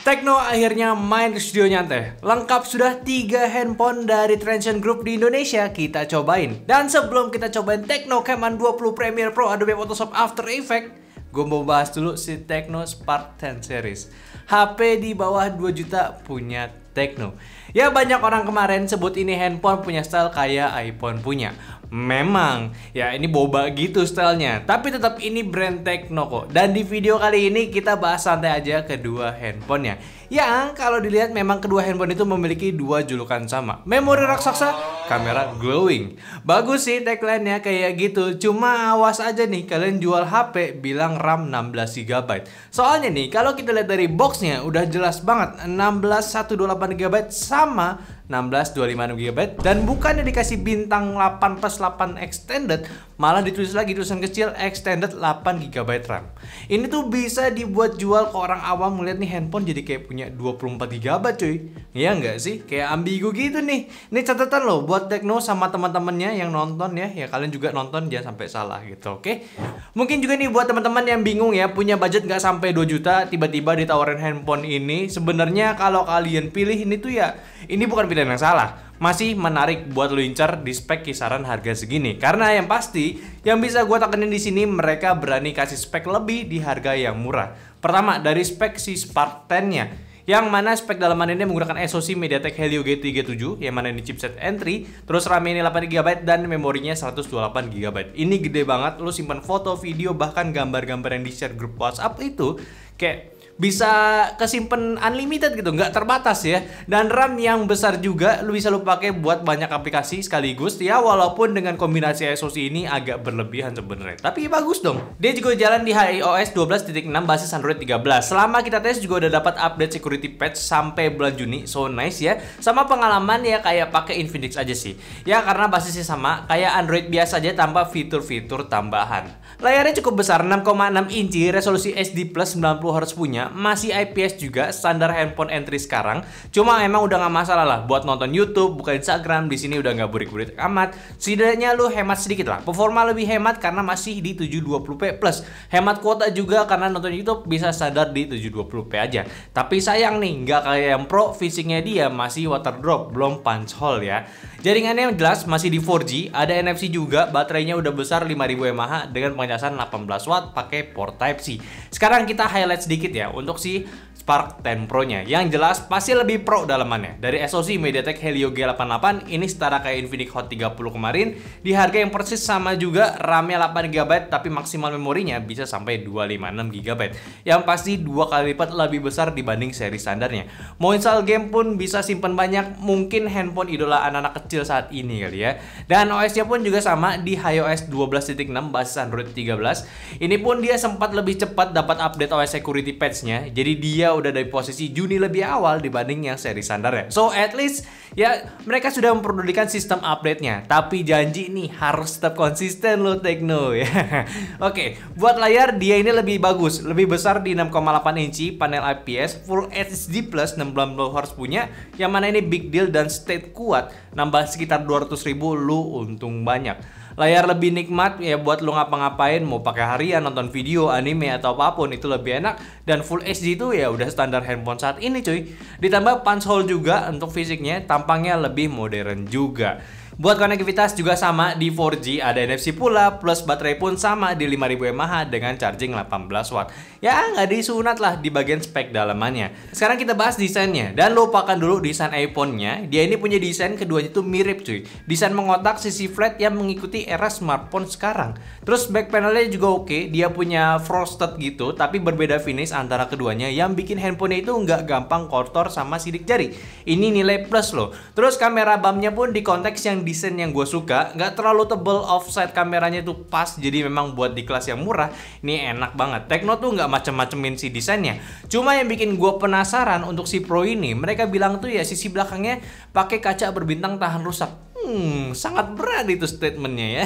Tekno akhirnya main ke studio nyantai. Lengkap sudah 3 handphone dari Transsion Group di Indonesia kita cobain. Dan sebelum kita cobain Tekno Camman 20 Premiere Pro Adobe Photoshop After Effects, gue mau bahas dulu si Tekno Spark 10 series. HP di bawah 2 juta punya Tekno. Ya banyak orang kemarin sebut ini handphone punya style kayak iPhone punya. Memang, ya ini boba gitu stylenya. Tapi tetap ini brand Tekno kok. Dan di video kali ini kita bahas santai aja kedua handphonenya. Yang kalau dilihat memang kedua handphone itu memiliki dua julukan sama. Memori raksasa, kamera glowing. Bagus sih tagline-nya kayak gitu. Cuma awas aja nih kalian jual HP bilang RAM 16 GB. Soalnya nih kalau kita lihat dari boxnya udah jelas banget 16 128 GB sama 16 256 GB dan bukannya dikasih bintang 8+8 extended, malah ditulis lagi tulisan kecil extended 8 GB RAM. Ini tuh bisa dibuat jual ke orang awam ngeliat nih handphone jadi kayak punya 24 GB cuy. Iya nggak sih? Kayak ambigu gitu nih. Ini catatan loh buat Tekno sama teman-temannya yang nonton ya. Ya kalian juga nonton jangan sampai salah gitu, oke? Mungkin juga nih buat teman-teman yang bingung ya, punya budget nggak sampai 2 juta tiba-tiba ditawarin handphone ini. Sebenarnya kalau kalian pilih ini tuh ya, ini bukan pilihan yang salah. Masih menarik buat lu incar di spek kisaran harga segini. Karena yang pasti, yang bisa gue tekenin di sini mereka berani kasih spek lebih di harga yang murah. Pertama dari spek si Spark 10-nya. Yang mana spek dalaman ini menggunakan SoC MediaTek Helio G37, yang mana ini chipset entry, terus RAM ini 8 GB dan memorinya 128 GB. Ini gede banget, lu simpan foto, video, bahkan gambar-gambar yang di-share grup WhatsApp itu kayak bisa kesimpan unlimited gitu, nggak terbatas ya. Dan RAM yang besar juga lu bisa lu pakai buat banyak aplikasi sekaligus ya, walaupun dengan kombinasi SoC ini agak berlebihan sebenarnya. Tapi bagus dong. Dia juga jalan di iOS 12.6 basis Android 13. Selama kita tes juga udah dapat update security patch sampai bulan Juni. So nice ya. Sama pengalaman ya kayak pakai Infinix aja sih. Ya karena basisnya sama kayak Android biasa aja tanpa fitur-fitur tambahan. Layarnya cukup besar 6,6 inci, resolusi HD plus 90Hz punya, masih IPS juga standar handphone entry sekarang. Cuma emang udah nggak masalah lah buat nonton YouTube, buka Instagram, di sini udah nggak burik-burik amat. Setidaknya lu hemat sedikit lah. Performa lebih hemat karena masih di 720p plus. Hemat kuota juga karena nonton YouTube bisa standar di 720p aja. Tapi sayang nih, nggak kayak yang Pro, fisiknya dia masih water drop, belum punch hole ya. Jaringannya yang jelas masih di 4G, ada NFC juga, baterainya udah besar 5000 mAh dengan pengecasan 18 watt pakai port Type-C. Sekarang kita highlight sedikit ya untuk si Spark 10 Pro-nya. Yang jelas pasti lebih pro dalamannya. Dari SoC MediaTek Helio G88, ini setara kayak Infinix Hot 30 kemarin, di harga yang persis sama juga, RAM-nya 8 GB tapi maksimal memorinya bisa sampai 256 GB. Yang pasti 2 kali lipat lebih besar dibanding seri standarnya. Mau install game pun bisa simpan banyak, mungkin handphone idola anak-anak kecil saat ini kali ya. Dan OS-nya pun juga sama di iOS 12.6 basis Android 13. Ini pun dia sempat lebih cepat dapat update OS security patch-nya. Jadi dia udah dari posisi Juni lebih awal dibanding yang seri standarnya. So at least ya mereka sudah memperdulikan sistem update-nya. Tapi janji nih harus tetap konsisten loh Tekno ya. Oke, buat layar dia ini lebih bagus, lebih besar di 6,8 inci, panel IPS, Full HD plus 90Hz punya, yang mana ini big deal dan state kuat, nambah sekitar 200.000 lu untung banyak. Layar lebih nikmat ya buat lu ngapa-ngapain, mau pakai harian, nonton video, anime atau apapun itu lebih enak. Dan Full HD itu ya udah standar handphone saat ini cuy. Ditambah punch hole juga untuk fisiknya, tampangnya lebih modern juga. Buat konektivitas juga sama di 4G, ada NFC pula, plus baterai pun sama di 5000 mAh dengan charging 18 watt. Ya nggak disunat lah di bagian spek dalamannya. Sekarang kita bahas desainnya, dan lupakan dulu desain iPhone-nya. Dia ini punya desain keduanya tuh mirip cuy. Desain mengotak, sisi flat yang mengikuti era smartphone sekarang. Terus back panelnya juga oke, dia punya frosted gitu, tapi berbeda finish antara keduanya yang bikin handphonenya itu nggak gampang kotor sama sidik jari. Ini nilai plus loh. Terus kamera bump-nya pun di konteks yang desain yang gue suka, nggak terlalu tebel, offset kameranya itu pas, jadi memang buat di kelas yang murah ini enak banget. Tekno tuh nggak macem-macemin si desainnya. Cuma yang bikin gue penasaran untuk si Pro ini, mereka bilang tuh ya sisi belakangnya pakai kaca berbintang tahan rusak. Sangat berat itu statementnya ya.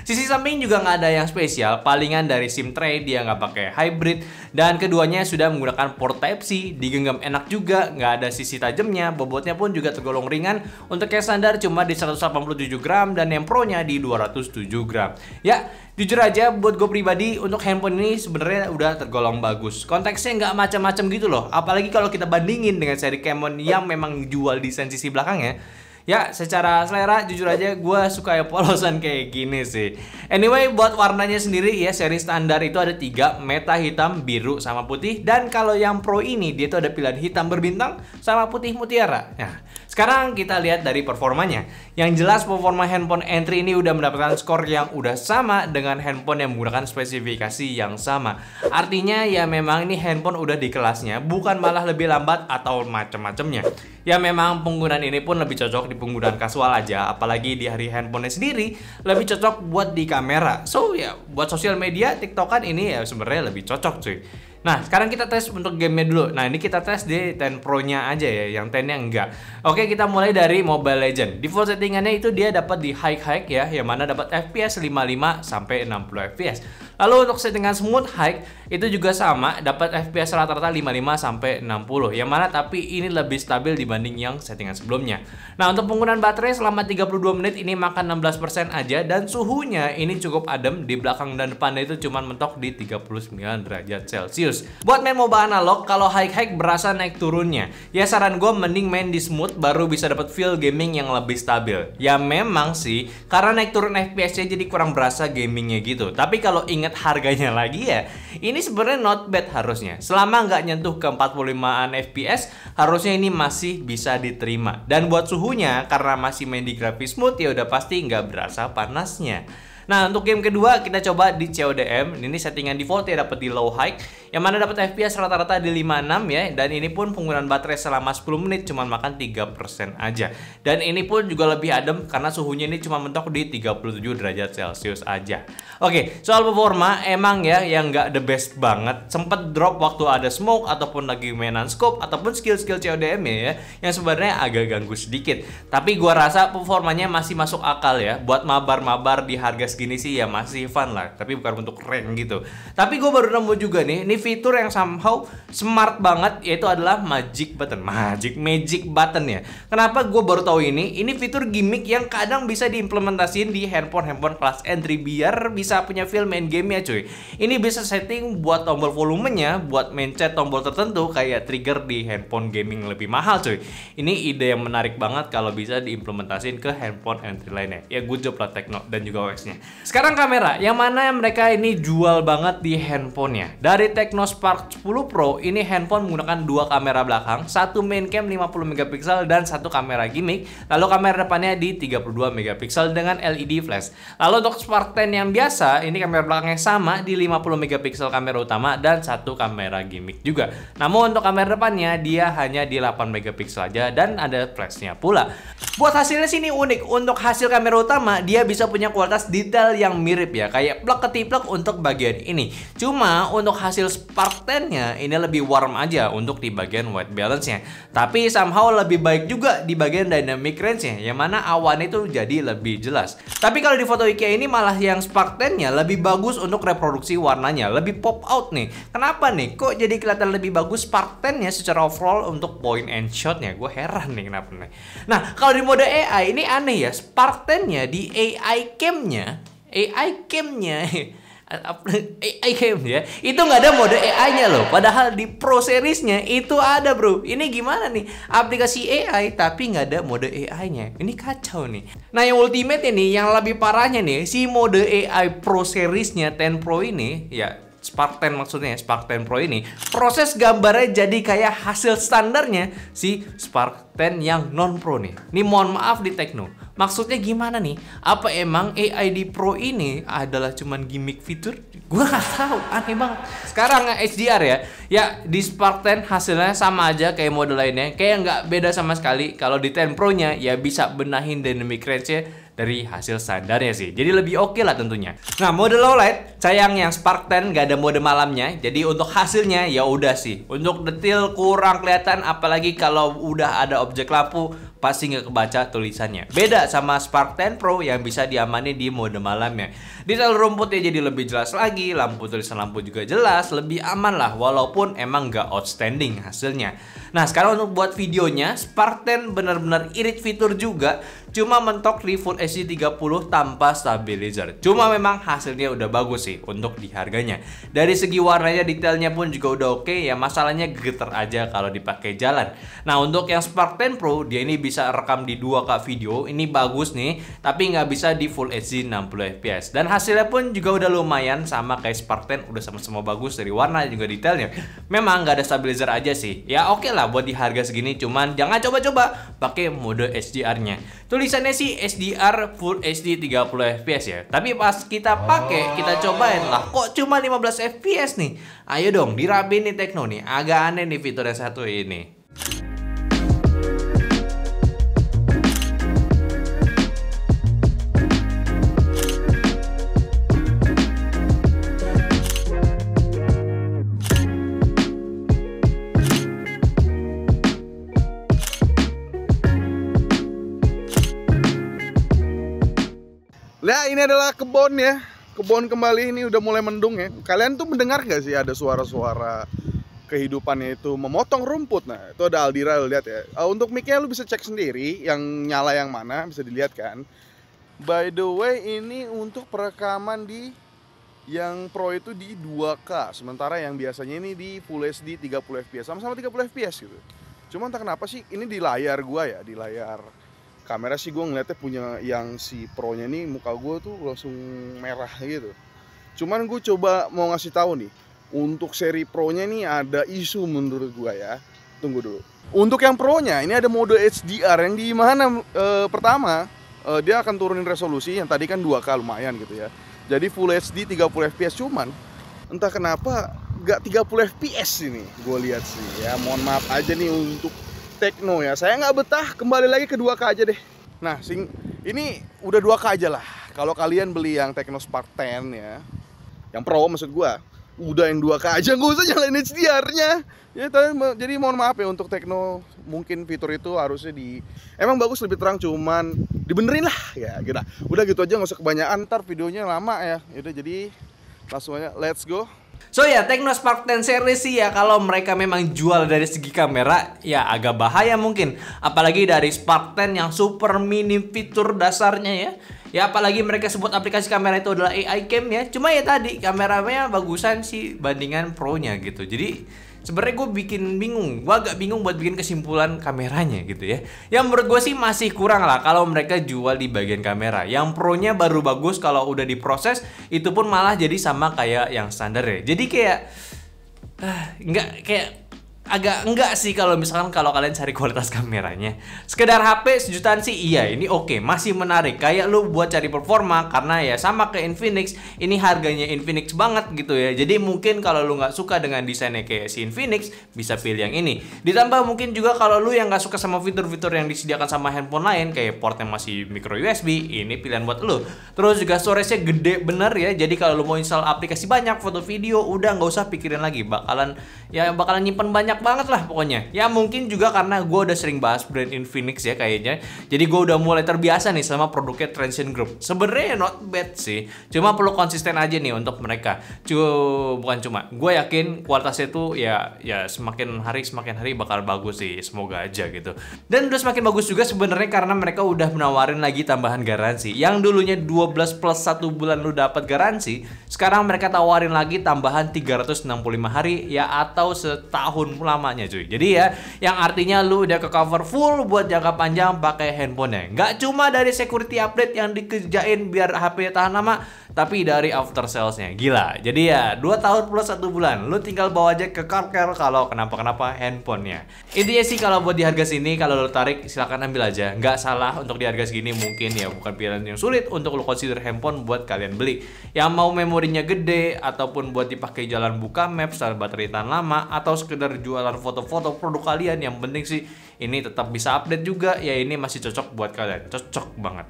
Sisi samping juga nggak ada yang spesial, palingan dari SIM tray dia nggak pakai hybrid, dan keduanya sudah menggunakan port Type-C, digenggam enak juga, nggak ada sisi tajamnya, bobotnya pun juga tergolong ringan, untuk yang standar cuma di 187 gram dan yang Pro-nya di 207 gram. Ya, jujur aja buat gue pribadi untuk handphone ini sebenarnya udah tergolong bagus. Konteksnya nggak macam-macam gitu loh, apalagi kalau kita bandingin dengan seri Camon yang memang jual desain sisi belakangnya. Ya, secara selera jujur aja gue suka ya polosan kayak gini sih. Anyway, buat warnanya sendiri ya, seri standar itu ada 3, meta, hitam, biru, sama putih. Dan kalau yang Pro ini dia tuh ada pilihan hitam berbintang sama putih mutiara. Nah, sekarang kita lihat dari performanya. Yang jelas performa handphone entry ini udah mendapatkan skor yang udah sama dengan handphone yang menggunakan spesifikasi yang sama. Artinya ya memang ini handphone udah di kelasnya, bukan malah lebih lambat atau macem-macemnya. Ya memang penggunaan ini pun lebih cocok di penggunaan kasual aja, apalagi di hari handphonenya sendiri lebih cocok buat di kamera. So ya buat sosial media, TikTokan ini ya sebenarnya lebih cocok cuy. Nah, sekarang kita tes untuk gamenya dulu. Nah, ini kita tes di 10 Pro-nya aja ya, yang 10-nya enggak. Oke, kita mulai dari Mobile Legends. Default settingannya itu dia dapat di high ya, yang mana dapat FPS 55 sampai 60 FPS. Lalu untuk settingan smooth high itu juga sama, dapat FPS rata-rata 55 sampai 60, yang mana tapi ini lebih stabil dibanding yang settingan sebelumnya. Nah, untuk penggunaan baterai selama 32 menit ini makan 16% aja, dan suhunya ini cukup adem, di belakang dan depannya itu cuma mentok di 39 derajat Celcius. Buat main MOBA analog, kalau high berasa naik turunnya. Ya saran gue mending main di smooth baru bisa dapat feel gaming yang lebih stabil. Ya memang sih, karena naik turun FPS-nya jadi kurang berasa gamingnya gitu. Tapi kalau inget harganya lagi ya, ini sebenarnya not bad harusnya. Selama nggak nyentuh ke 45an FPS, harusnya ini masih bisa diterima. Dan buat suhunya, karena masih main di grafis smooth ya udah pasti nggak berasa panasnya. Nah, untuk game kedua kita coba di CODM. Ini settingan default ya, dapat di low high, yang mana dapat FPS rata-rata di 56 ya. Dan ini pun penggunaan baterai selama 10 menit cuma makan 3% aja. Dan ini pun juga lebih adem karena suhunya ini cuma mentok di 37 derajat Celcius aja. Oke, soal performa emang ya yang nggak the best banget. Sempet drop waktu ada smoke ataupun lagi mainan scope ataupun skill-skill CODM ya, yang sebenarnya agak ganggu sedikit. Tapi gua rasa performanya masih masuk akal ya. Buat mabar-mabar di harga segini sih ya masih fun lah, tapi bukan untuk rank gitu. Tapi gue baru nemu juga nih, ini fitur yang somehow smart banget, yaitu adalah magic button ya. Kenapa gue baru tahu ini? Ini fitur gimmick yang kadang bisa diimplementasiin di handphone kelas entry biar bisa punya feel main game ya cuy. Ini bisa setting buat tombol volumenya, buat mencet tombol tertentu kayak trigger di handphone gaming lebih mahal cuy. Ini ide yang menarik banget kalau bisa diimplementasiin ke handphone entry lainnya. Ya good job lah Tecno dan juga OS-nya. Sekarang kamera, yang mana mereka ini jual banget di handphonenya. Dari Tecno Spark 10 Pro, ini handphone menggunakan 2 kamera belakang, satu main cam 50 megapiksel dan satu kamera gimmick. Lalu kamera depannya di 32 megapiksel dengan LED flash. Lalu untuk Spark 10 yang biasa, ini kamera belakangnya sama di 50 megapiksel kamera utama dan satu kamera gimmick juga. Namun untuk kamera depannya dia hanya di 8 megapiksel aja dan ada flashnya pula. Buat hasilnya sini unik. Untuk hasil kamera utama, dia bisa punya kualitas detail yang mirip ya, kayak plug ketiplek untuk bagian ini. Cuma untuk hasil Spark 10-nya ini lebih warm aja untuk di bagian white balance-nya. Tapi somehow lebih baik juga di bagian dynamic range-nya, yang mana awan itu jadi lebih jelas. Tapi kalau di foto IKEA ini malah yang Spark 10-nya lebih bagus untuk reproduksi warnanya, lebih pop out nih. Kenapa nih? Kok jadi kelihatan lebih bagus Spark 10-nya secara overall untuk point and shot-nya? Gue heran nih kenapa nih. Nah, kalau di mode AI ini aneh ya, Spark 10-nya di AI cam-nya ya, itu nggak ada mode AI-nya loh. Padahal di Pro Series-nya itu ada bro. Ini gimana nih? Aplikasi AI tapi nggak ada mode AI-nya. Ini kacau nih. Nah yang ultimate ini, yang lebih parahnya nih, si mode AI Pro Series-nya 10 Pro ini ya, Spark 10 maksudnya, Spark 10 Pro ini proses gambarnya jadi kayak hasil standarnya si Spark 10 yang non Pro nih. Ini mohon maaf di Tecno, maksudnya gimana nih? Apa emang AI di Pro ini adalah cuman gimmick fitur? Gue gak tahu, aneh banget. Sekarang HDR ya, ya di Spark 10 hasilnya sama aja kayak mode lainnya, kayak nggak beda sama sekali. Kalau di 10 Pro nya ya bisa benahin dynamic range-nya dari hasil standarnya sih, jadi lebih oke lah tentunya. Nah mode low light, sayang yang Spark 10 gak ada mode malamnya, jadi untuk hasilnya ya udah sih, untuk detail kurang kelihatan, apalagi kalau udah ada objek lampu pasti nggak kebaca tulisannya. Beda sama Spark 10 Pro yang bisa diamani di mode malamnya. Detail rumputnya jadi lebih jelas lagi, tulisan lampu juga jelas, lebih aman lah, walaupun emang nggak outstanding hasilnya. Nah, sekarang untuk buat videonya, Spark 10 benar-benar irit fitur juga, cuma mentok di Full HD 30 tanpa stabilizer. Cuma memang hasilnya udah bagus sih untuk di harganya. Dari segi warnanya, detailnya pun juga udah oke, ya masalahnya getar aja kalau dipakai jalan. Nah, untuk yang Spark 10 Pro, dia ini bisa rekam di 2K video, ini bagus nih, tapi nggak bisa di Full HD 60 fps. Dan hasilnya pun juga udah lumayan, sama kayak Spark 10, udah sama-sama bagus dari warna juga detailnya. Memang nggak ada stabilizer aja sih, ya oke lah buat di harga segini, cuman jangan coba-coba pakai mode HDR-nya. Tulisannya sih HDR Full HD 30 fps ya, tapi pas kita pakai, kita cobain lah, kok cuma 15 fps nih. Ayo dong, dirapiin nih Tecno nih, agak aneh nih fitur yang satu ini. Nah, ini adalah kebun ya. Kebun kembali ini udah mulai mendung ya. Kalian tuh mendengar gak sih ada suara-suara kehidupannya itu memotong rumput? Nah, itu ada Aldira, lihat ya. Untuk mic-nya lu bisa cek sendiri yang nyala yang mana, bisa dilihat kan. By the way, ini untuk perekaman di yang Pro itu di 2K, sementara yang biasanya ini di Full HD 30 fps. Sama-sama 30 fps gitu. Cuma entah kenapa sih ini di layar gua ya, di layar kamera sih gue ngeliatnya punya yang si Pro-nya nih, muka gue tuh langsung merah gitu. Cuman gue coba mau ngasih tahu nih, untuk seri Pro-nya nih ada isu menurut gue ya. Tunggu dulu. Untuk yang Pro-nya ini ada mode HDR yang di mana pertama dia akan turunin resolusi yang tadi kan 2K lumayan gitu ya. Jadi Full HD 30 fps, cuman entah kenapa gak 30 fps ini gue lihat sih ya. Mohon maaf aja nih untuk Tecno ya, saya nggak betah, kembali lagi ke 2K aja deh. Nah, ini udah 2K aja lah. Kalau kalian beli yang Tecno Spark 10 ya, yang Pro maksud gua, udah yang 2K aja, nggak usah nyalain HDR-nya. Ya, jadi mohon maaf ya untuk Tecno, mungkin fitur itu harusnya emang bagus lebih terang, cuman dibenerin lah ya. Gitu. Udah gitu aja, nggak usah kebanyakan, ntar videonya lama ya. Udah, jadi langsung aja, let's go. So ya, Tecno Spark 10 series sih ya, kalau mereka memang jual dari segi kamera, ya agak bahaya mungkin. Apalagi dari Spark 10 yang super minim fitur dasarnya ya. Ya apalagi mereka sebut aplikasi kamera itu adalah AI Cam ya. Cuma ya tadi, kameranya bagusan sih bandingan Pro-nya gitu. Jadi sebenarnya gue agak bingung buat bikin kesimpulan kameranya gitu ya. Yang menurut gue sih masih kurang lah kalau mereka jual di bagian kamera. Yang Pro-nya baru bagus kalau udah diproses, itu pun malah jadi sama kayak yang standar ya. Jadi kayak agak enggak sih kalau misalkan kalau kalian cari kualitas kameranya. Sekedar HP sejutaan sih iya, ini oke, masih menarik. Kayak lu buat cari performa, karena ya sama ke Infinix, ini harganya Infinix banget gitu ya. Jadi mungkin kalau lu nggak suka dengan desainnya kayak si Infinix, bisa pilih yang ini. Ditambah mungkin juga kalau lu yang nggak suka sama fitur-fitur yang disediakan sama handphone lain, kayak portnya masih micro USB, ini pilihan buat lu. Terus juga storage-nya gede bener ya. Jadi kalau lu mau install aplikasi banyak, foto video, udah nggak usah pikirin lagi, bakalan nyimpen banyak banget lah pokoknya. Ya mungkin juga karena gue udah sering bahas brand Infinix ya kayaknya. Jadi gue udah mulai terbiasa nih sama produknya Transsion Group. Sebenarnya not bad sih. Cuma perlu konsisten aja nih untuk mereka. Bukan cuma. Gue yakin kualitasnya tuh ya semakin hari bakal bagus sih. Semoga aja gitu. Dan udah semakin bagus juga sebenarnya karena mereka udah menawarin lagi tambahan garansi. Yang dulunya 12 plus 1 bulan lu dapat garansi, sekarang mereka tawarin lagi tambahan 365 hari ya, atau setahun lamanya cuy. Jadi ya, yang artinya lu udah ke cover full buat jangka panjang pakai handphonenya. Nggak cuma dari security update yang dikerjain biar HP tahan lama, tapi dari after salesnya. Gila. Jadi ya 2 tahun plus 1 bulan, lu tinggal bawa aja ke car care kalau kenapa-kenapa handphonenya. Intinya sih kalau buat di harga sini, kalau lu tarik silakan ambil aja. Nggak salah untuk di harga segini, mungkin ya bukan pilihan yang sulit untuk lu consider handphone buat kalian beli. Yang mau memorinya gede, ataupun buat dipakai jalan buka maps, baterai tahan lama, atau sekedar jualan foto-foto produk kalian, yang penting sih ini tetap bisa update juga ya, ini masih cocok buat kalian. Cocok banget.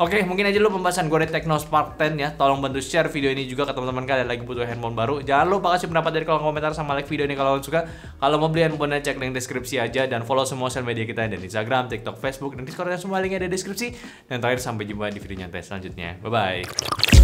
Oke, mungkin aja dulu pembahasan gue dari Technospark 10 ya. Tolong bantu share video ini juga ke teman-teman kalian lagi butuh handphone baru. Jangan lupa kasih pendapat dari kolom komentar sama like video ini kalau kalian suka. Kalau mau beli handphone, cek link deskripsi aja dan follow semua sosial media kita dan Instagram, TikTok, Facebook, dan Discord, dan semua linknya ada di deskripsi. Dan terakhir sampai jumpa di video nyantai selanjutnya. Bye bye.